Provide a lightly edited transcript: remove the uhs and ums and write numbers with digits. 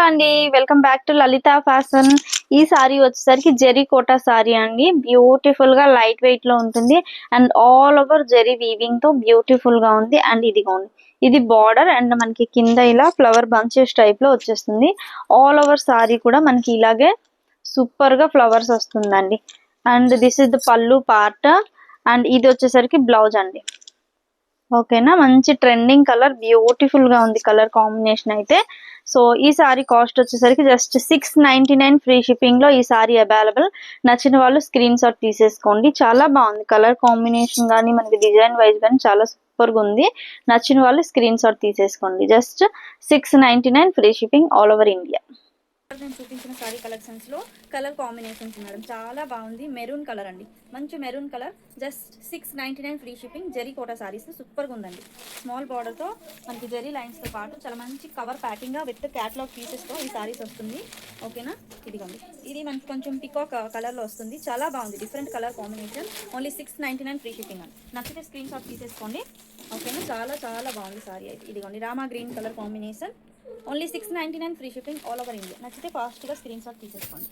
అండి. Welcome back to Lalitha fashion. ఈ సారీ వచ్చేసరికి జెరీ కోటా సారీ అండి. బ్యూటిఫుల్ గా లైట్ వెయిట్ లో ఉంటుంది and all over zari weaving తో బ్యూటిఫుల్ గా ఉంది. అండ్ ఇదిగోండి, ఇది బార్డర్ అండ్ మనకి కింద ఇలా ఫ్లవర్ బంచెస్ టైప్ లో వచ్చేస్తుంది. ఆల్ ఓవర్ సారీ కూడా మనకి ఇలాగే సూపర్ గా ఫ్లవర్స్ వస్తుందండి. అండ్ దిస్ ఇస్ ద పళ్ళు పార్ట్ అండ్ ఇది వచ్చేసరికి బ్లౌజ్ అండి. ఓకేనా, మంచి ట్రెండింగ్ కలర్, బ్యూటిఫుల్ గా ఉంది కలర్ కాంబినేషన్ అయితే. సో ఈ సారీ కాస్ట్ వచ్చేసరికి జస్ట్ 699 ఫ్రీ షిప్పింగ్ లో ఈ సారీ అవైలబుల్. నచ్చిన వాళ్ళు స్క్రీన్ షాట్ తీసేసుకోండి. చాలా బాగుంది కలర్ కాంబినేషన్ కానీ మనకి డిజైన్ వైజ్ కానీ చాలా సూపర్ గా ఉంది. నచ్చిన వాళ్ళు స్క్రీన్ షాట్ తీసేసుకోండి. Just 699 free shipping all over India. నేను చూపించిన సారీ కలెక్షన్స్ లో కలర్ కాంబినేషన్స్ మేడం చాలా బాగుంది. మెరూన్ కలర్ అండి, మంచి maroon colour. Just 699 free shipping. Zari Kota saris super గా ఉందండి. స్మాల్ బార్డర్ తో మనకి జెరీ లైన్స్ తో పాటు చాలా మంచి కవర్ ప్యాకింగ్ గా విత్ క్యాటలాగ్ పీసెస్ తో ఈ సారీస్ వస్తుంది. ఓకేనా, ఇదిగోండి, ఇది మనకి కొంచెం పికాక్ కలర్ లో వస్తుంది. చాలా బాగుంది, different colour combination. Only 699 free shipping అండి. నచ్చితే స్క్రీన్ షాట్ తీసేసుకోండి. ఓకేనా, చాలా చాలా బాగుంది సారీ అయితే. ఇదిగోండి, Rama green colour combination. Only 699 free shipping all over India. నచ్చితే ఫాస్ట్గా స్క్రీన్ షాట్ తీసేసుకోండి.